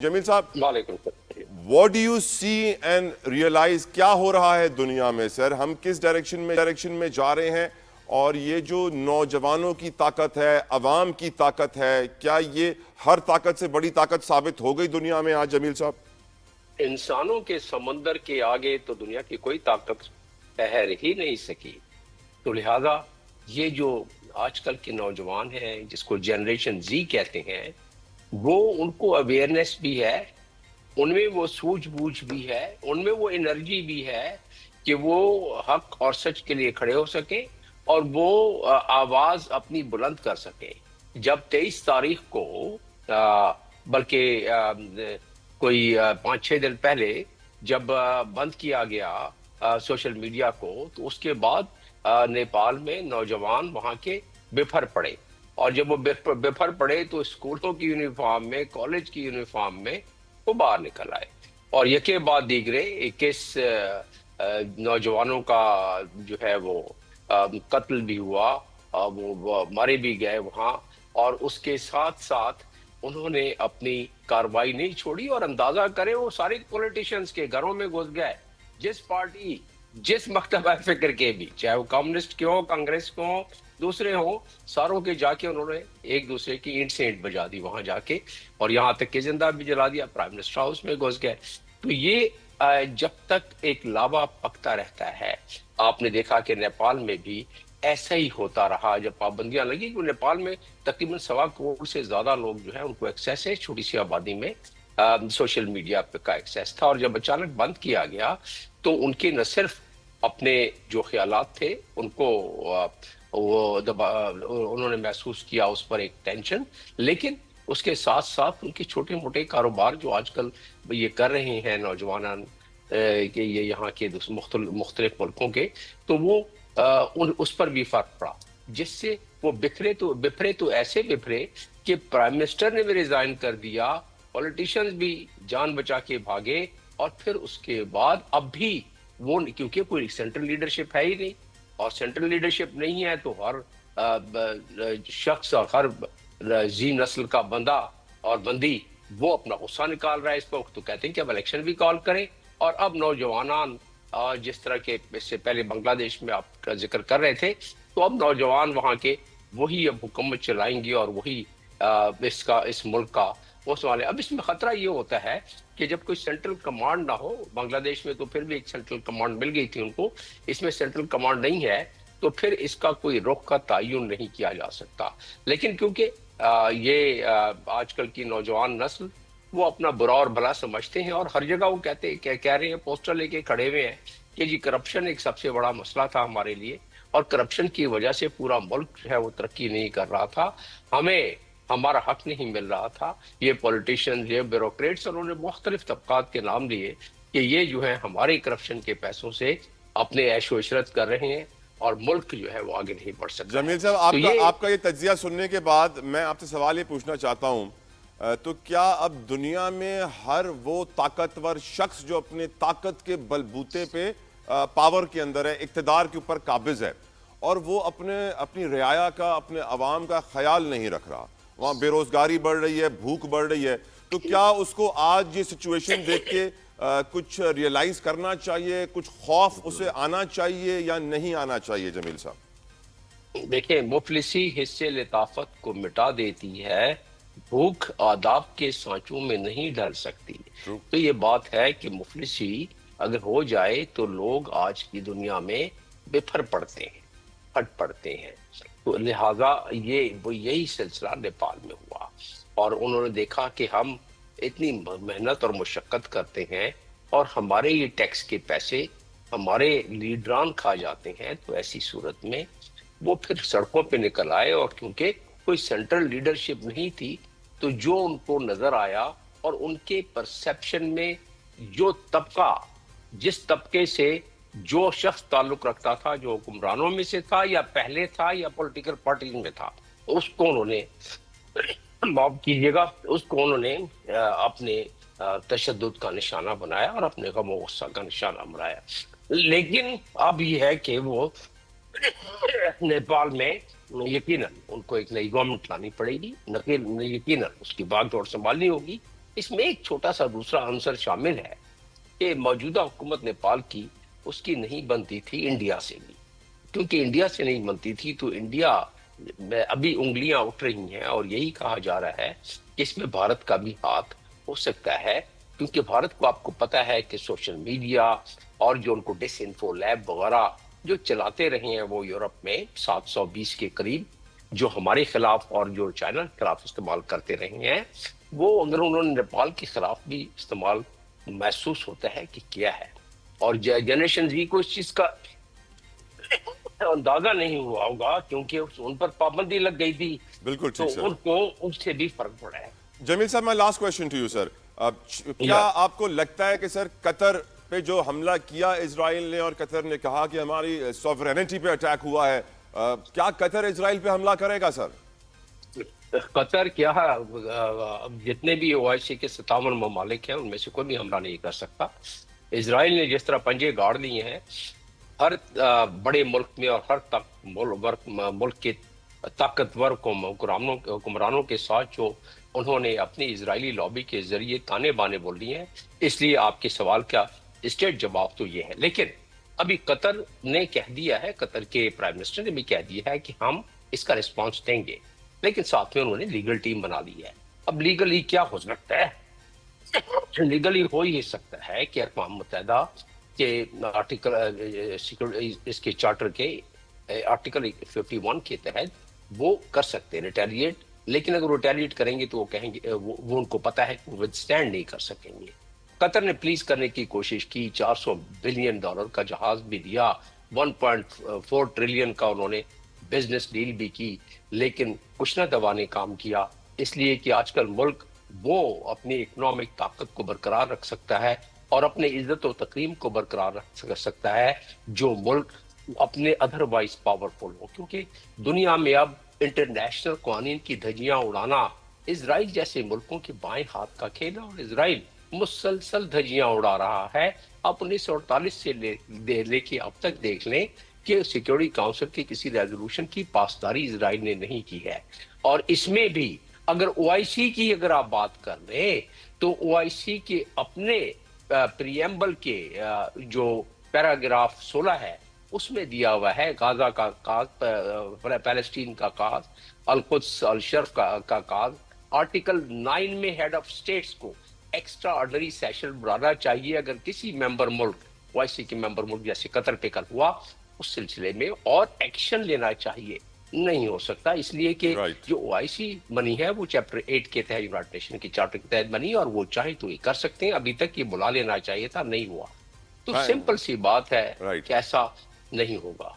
جمیل صاحب، وعلیکم السلام۔ what do you see and realize کیا ہو رہا ہے دنیا میں سر؟ ہم کس ڈائریکشن میں جا رہے ہیں؟ اور یہ جو نوجوانوں کی طاقت ہے، عوام کی طاقت ہے، کیا یہ ہر طاقت سے بڑی طاقت ثابت ہو گئی دنیا میں آج جمیل صاحب؟ انسانوں کے سمندر کے آگے تو دنیا کی کوئی طاقت ٹھہر ہی نہیں سکی، تو لہذا یہ جو آج کل کے نوجوان ہیں جس کو جنریشن زی کہتے ہیں، وہ ان کو اویئرنیس بھی ہے، ان میں وہ سوجھ بوجھ بھی ہے، ان میں وہ انرجی بھی ہے کہ وہ حق اور سچ کے لیے کھڑے ہو سکیں اور وہ آواز اپنی بلند کر سکیں۔ جب 23 تاریخ کو بلکہ کوئی 5-6 دن پہلے جب بند کیا گیا سوشل میڈیا کو، تو اس کے بعد نیپال میں نوجوان وہاں کے بفر پڑے، اور جب وہ بفر پڑے تو اسکولوں کی یونیفارم میں، کالج کی یونیفارم میں وہ باہر نکل آئے، اور یکے بعد دیگرے 21 نوجوانوں کا جو ہے وہ قتل بھی ہوا، وہ مارے بھی گئے وہاں، اور اس کے ساتھ ساتھ انہوں نے اپنی کارروائی نہیں چھوڑی، اور اندازہ کریں وہ سارے پولیٹیشینز کے گھروں میں گھس گئے، جس پارٹی جس مکتبہ فکر کے بھی، چاہے وہ کمیونسٹ کے ہوں، کانگریس کے ہوں، دوسرے ہوں، ساروں کے جا کے انہوں نے ایک دوسرے کی اینٹ سے اینٹ بجا دی وہاں جا کے، اور یہاں تک کہ زندہ بھی جلا دیا، پرائم منسٹر ہاؤس میں گھس گئے۔ تو یہ جب تک ایک لاوا پکتا رہتا ہے، آپ نے دیکھا کہ نیپال میں بھی ایسا ہی ہوتا رہا، جب پابندیاں لگی، کہ نیپال میں تقریباً 1.25 کروڑ سے زیادہ لوگ جو ہیں ان کو ایکسیس ہے، چھوٹی سی آبادی میں سوشل میڈیا پہ کا ایکسیس تھا، اور جب اچانک بند کیا گیا تو ان کے نہ صرف اپنے جو خیالات تھے ان کو انہوں نے محسوس کیا اس پر ایک ٹینشن، لیکن اس کے ساتھ ساتھ ان کے چھوٹے موٹے کاروبار جو آج کل یہ کر رہے ہیں نوجوان کہ یہ یہاں کے مختلف ملکوں کے، تو وہ اس پر بھی فرق پڑا، جس سے وہ بکھرے تو ایسے بکھرے کہ پرائم منسٹر نے بھی ریزائن کر دیا، پولیٹیشینز بھی جان بچا کے بھاگے، اور پھر اس کے بعد اب بھی وہ، کیونکہ کوئی سینٹرل لیڈرشپ ہے ہی نہیں، اور سینٹرل لیڈرشپ نہیں ہے تو ہر شخص اور ہر زی نسل کا بندہ اور بندی وہ اپنا غصہ نکال رہا ہے اس وقت، تو کہتے ہیں کہ اب الیکشن بھی کال کریں، اور اب نوجوانان جس طرح کے اس سے پہلے بنگلہ دیش میں آپ کا ذکر کر رہے تھے، تو اب نوجوان وہاں کے وہی اب حکومت چلائیں گے، اور وہی اس ملک کا وہ سوال ہے۔ اب اس میں خطرہ یہ ہوتا ہے کہ جب کوئی سینٹرل کمانڈ نہ ہو، بنگلہ دیش میں تو پھر بھی ایک سینٹرل کمانڈ مل گئی تھی ان کو، اس میں سینٹرل کمانڈ نہیں ہے، تو پھر اس کا کوئی رخ کا تعین نہیں کیا جا سکتا۔ لیکن کیونکہ یہ آج کل کی نوجوان نسل وہ اپنا برا اور بھلا سمجھتے ہیں، اور ہر جگہ وہ کہہ رہے ہیں، پوسٹر لے کے کھڑے ہوئے ہیں کہ جی کرپشن ایک سب سے بڑا مسئلہ تھا ہمارے لیے، اور کرپشن کی وجہ سے پورا ملک جو ہے وہ ترقی نہیں کر رہا تھا، ہمیں ہمارا حق نہیں مل رہا تھا، یہ پولیٹیشین، یہ بیوروکریٹس، اور انہوں نے مختلف طبقات کے نام لیے کہ یہ جو ہے ہمارے کرپشن کے پیسوں سے اپنے عیش و عشرت کر رہے ہیں، اور ملک جو ہے وہ آگے نہیں بڑھ سکتا ہے۔ جمیل صاحب، تو یہ آپ کا یہ تجزیہ سننے کے بعد میں آپ سے سوال یہ پوچھنا چاہتا ہوں، تو کیا اب دنیا میں ہر وہ طاقتور شخص جو اپنے طاقت کے بلبوتے پہ پاور کے اندر ہے، اقتدار کے اوپر قابض ہے، اور وہ اپنی رعایا کا، اپنے عوام کا خیال نہیں رکھ رہا، وہاں بے روزگاری بڑھ رہی ہے، بھوک بڑھ رہی ہے، تو کیا اس کو آج یہ سچویشن دیکھ کے کچھ ریئلائز کرنا چاہیے، کچھ خوف اسے آنا چاہیے یا نہیں آنا چاہیے جمیل صاحب؟ دیکھیں، مفلسی حصے لطافت کو مٹا دیتی ہے، بھوک آداب کے سانچوں میں نہیں ڈل سکتی۔ ٹرو۔ تو یہ بات ہے کہ مفلسی اگر ہو جائے تو لوگ آج کی دنیا میں بفر پڑتے ہیں، پھٹ پڑتے ہیں، تو لہٰذا یہی سلسلہ نیپال میں ہوا، اور انہوں نے دیکھا کہ ہم اتنی محنت اور مشقت کرتے ہیں، اور ہمارے یہ ٹیکس کے پیسے ہمارے لیڈران کھا جاتے ہیں، تو ایسی صورت میں وہ پھر سڑکوں پہ نکل آئے، اور کیونکہ کوئی سینٹرل لیڈرشپ نہیں تھی، تو جو ان کو نظر آیا، اور ان کے پرسیپشن میں جو طبقہ، جس طبقے سے جو شخص تعلق رکھتا تھا، جو حکمرانوں میں سے تھا یا پہلے تھا یا پولیٹیکل پارٹیز میں تھا، اس کو انہوں نے معاف کیجیے گا، اس کو انہوں نے اپنے تشدد کا نشانہ بنایا، اور اپنے غم و غصہ کا نشانہ بنایا۔ لیکن اب یہ ہے کہ وہ نیپال میں یقیناً ان کو ایک نئی گورنمنٹ لانی پڑے گی، یقیناً اس کی باغ دوڑ سنبھالنی ہوگی، اس میں ایک چھوٹا سا دوسرا عنصر شامل ہے کہ موجودہ حکومت نیپال کی اس کی نہیں بنتی تھی انڈیا سے بھی، کیونکہ انڈیا سے نہیں بنتی تھی تو انڈیا میں ابھی انگلیاں اٹھ رہی ہیں، اور یہی کہا جا رہا ہے کہ اس میں بھارت کا بھی ہاتھ ہو سکتا ہے، کیونکہ بھارت کو آپ کو پتا ہے کہ سوشل میڈیا اور جو ان کو ڈس انفو لیب وغیرہ جو چلاتے رہے ہیں وہ یورپ میں 720 کے قریب جو ہمارے خلاف اور جو چائنا کے خلاف استعمال کرتے رہے ہیں، وہ اگر انہوں نے نیپال کے خلاف بھی استعمال محسوس ہوتا ہے کہ کیا ہے، اور جنریشن زی کو اس چیز کا اندازہ نہیں ہوا ہوگا کیونکہ ان پر پابندی لگ گئی تھی، بالکل تو ٹھیک سر. ان کو اس سے بھی فرق پڑا ہے. جمیل صاحب، my last question to you sir. کیا یا آپ کو لگتا ہے کہ سر قطر پہ جو حملہ کیا اسرائیل نے اور قطر نے کہا کہ ہماری سوورینٹی پہ اٹیک ہوا ہے، کیا قطر اسرائیل پہ حملہ کرے گا سر؟ قطر کیا جتنے بھی او آئی سی کے 57 ممالک ہیں ان میں سے کوئی بھی حملہ نہیں کر سکتا. اسرائیل نے جس طرح پنجے گاڑ لیے ہیں ہر بڑے ملک میں اور ہر ملک کے طاقتور حکمرانوں کے ساتھ جو انہوں نے اپنی اسرائیلی لابی کے ذریعے تانے بانے بول دیے ہیں، اس لیے آپ کے سوال کا اسٹیٹ جواب تو یہ ہے. لیکن ابھی قطر نے کہہ دیا ہے، قطر کے پرائم منسٹر نے بھی کہہ دیا ہے کہ ہم اس کا رسپانس دیں گے، لیکن ساتھ میں انہوں نے لیگل ٹیم بنا لی ہے. اب لیگلی کیا ہو سکتا ہے؟ لیگلی ہو ہی سکتا ہے کہ اقوام متحدہ کے آرٹیکل اس کے چارٹر کے آرٹیکل 51 کے تحت وہ کر سکتے ہیں ریٹیلیٹ، لیکن اگر ریٹیلیٹ کریں گے تو وہ کہیں گے وہ ان کو پتا ہے کہ وہ ودسٹینڈ نہیں کر سکیں گے. قطر نے پلیز کرنے کی کوشش کی، $400 بلین کا جہاز بھی دیا، 1.4 ٹریلین کا انہوں نے بزنس ڈیل بھی کی، لیکن کچھ نہ دوا نے کام کیا، اس لیے کہ آج کل ملک وہ اپنی اکنامک طاقت کو برقرار رکھ سکتا ہے اور اپنے عزت و تکریم کو برقرار رکھ سکتا ہے جو ملک اپنے ادروائز پاورفل ہو. کیونکہ دنیا میں اب انٹرنیشنل قوانین کی دھجیاں اڑانا اسرائیل جیسے ملکوں کے بائیں ہاتھ کا کھیل ہے، اور اسرائیل مسلسل دھجیاں اڑا رہا ہے. آپ 1948 سے لے کے اب تک دیکھ لیں کہ سیکیورٹی کاؤنسل کے کسی ریزولوشن کی پاسداری اسرائیل نے نہیں کی ہے. اور اس میں بھی اگر او آئی سی کی اگر آپ بات کر رہے تو او آئی سی کے اپنے پریمبل کے جو پیراگراف 16 ہے اس میں دیا ہوا ہے غازہ کا کاز، پیلسٹین کا کاز، القدس الشرف کا کاز. آرٹیکل 9 میں ہیڈ آف اسٹیٹس کو ایکسٹرا آرڈنری سیشن بلانا چاہیے اگر کسی ممبر ملک او آئی سی کے ممبر ملک جیسے قطر پہ کل ہوا اس سلسلے میں، اور ایکشن لینا چاہیے. نہیں ہو سکتا اس لیے کہ رائٹ. جو او آئی سی بنی ہے وہ چیپٹر 8 کے تحت یونائٹڈ نیشن کے چارٹر کے تحت بنی، اور وہ چاہے تو یہ کر سکتے ہیں. ابھی تک یہ بلا لینا چاہیے تھا، نہیں ہوا. تو سمپل سی بات ہے رائٹ. کہ ایسا نہیں ہوگا.